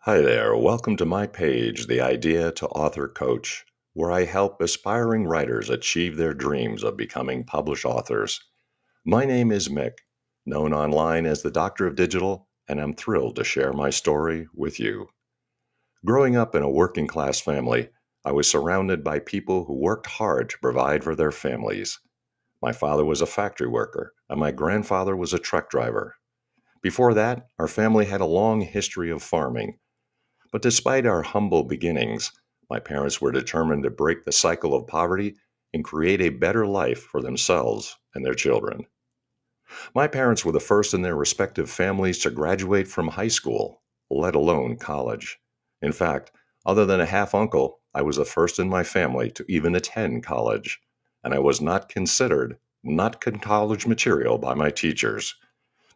Hi there, welcome to my page, The Idea to Author Coach, where I help aspiring writers achieve their dreams of becoming published authors. My name is Mick, known online as the Doctor of Digital, and I'm thrilled to share my story with you. Growing up in a working class family, I was surrounded by people who worked hard to provide for their families. My father was a factory worker, and my grandfather was a truck driver. Before that, our family had a long history of farming. But despite our humble beginnings, my parents were determined to break the cycle of poverty and create a better life for themselves and their children. My parents were the first in their respective families to graduate from high school, let alone college. In fact, other than a half uncle, I was the first in my family to even attend college, and I was not considered college material by my teachers.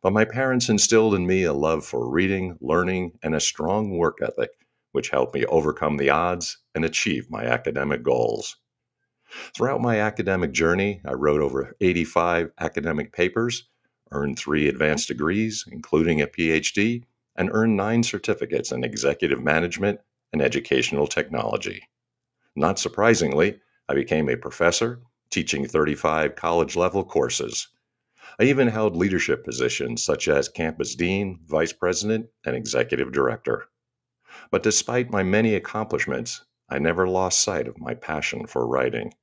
But my parents instilled in me a love for reading, learning, and a strong work ethic, which helped me overcome the odds and achieve my academic goals. Throughout my academic journey, I wrote over 85 academic papers, earned 3 advanced degrees, including a PhD, and earned 9 certificates in executive management and educational technology. Not surprisingly, I became a professor, teaching 35 college level courses. I even held leadership positions such as campus dean, vice president, and executive director. But despite my many accomplishments, I never lost sight of my passion for writing.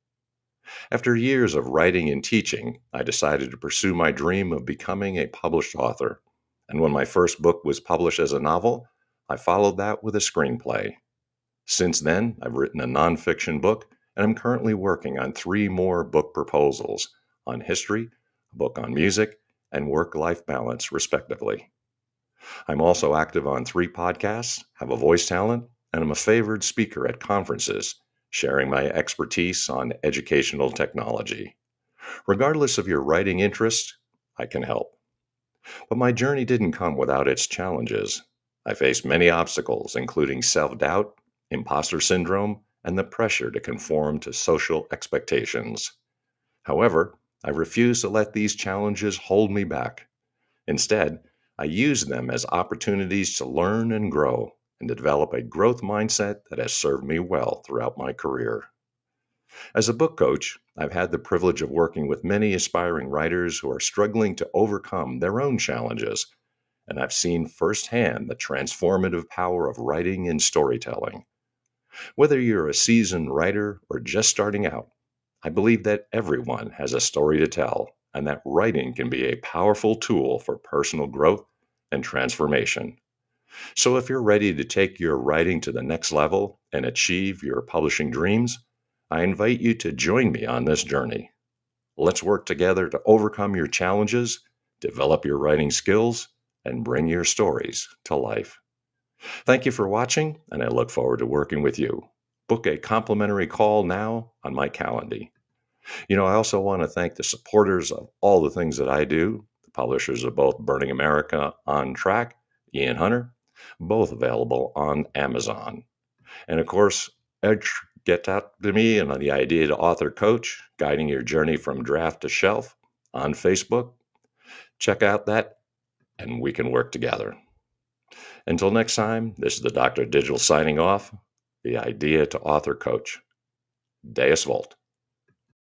After years of writing and teaching, I decided to pursue my dream of becoming a published author. And when my first book was published as a novel, I followed that with a screenplay. Since then, I've written a nonfiction book, and I'm currently working on 3 more book proposals on history, a book on music, and work life balance, respectively. I'm also active on 3 podcasts, have a voice talent, and I'm a favored speaker at conferences, sharing my expertise on educational technology. Regardless of your writing interest, I can help. But my journey didn't come without its challenges. I faced many obstacles, including self doubt, imposter syndrome, and the pressure to conform to social expectations. However, I refused to let these challenges hold me back. Instead, I used them as opportunities to learn and grow and to develop a growth mindset that has served me well throughout my career. As a book coach, I've had the privilege of working with many aspiring writers who are struggling to overcome their own challenges, and I've seen firsthand the transformative power of writing and storytelling. Whether you're a seasoned writer or just starting out, I believe that everyone has a story to tell, and that writing can be a powerful tool for personal growth and transformation. So if you're ready to take your writing to the next level and achieve your publishing dreams, I invite you to join me on this journey. Let's work together to overcome your challenges, develop your writing skills, and bring your stories to life. Thank you for watching, and I look forward to working with you. Book a complimentary call now on my calendar. I also want to thank the supporters of all the things that I do, the publishers of both Burning America On Track, Ian Hunter, both available on Amazon. And of course, get out to me and on the Idea to Author Coach, guiding your journey from draft to shelf on Facebook. Check out that, and we can work together. Until next time, this is the Dr. Digital signing off, the Idea to Author Coach. Deus Volt.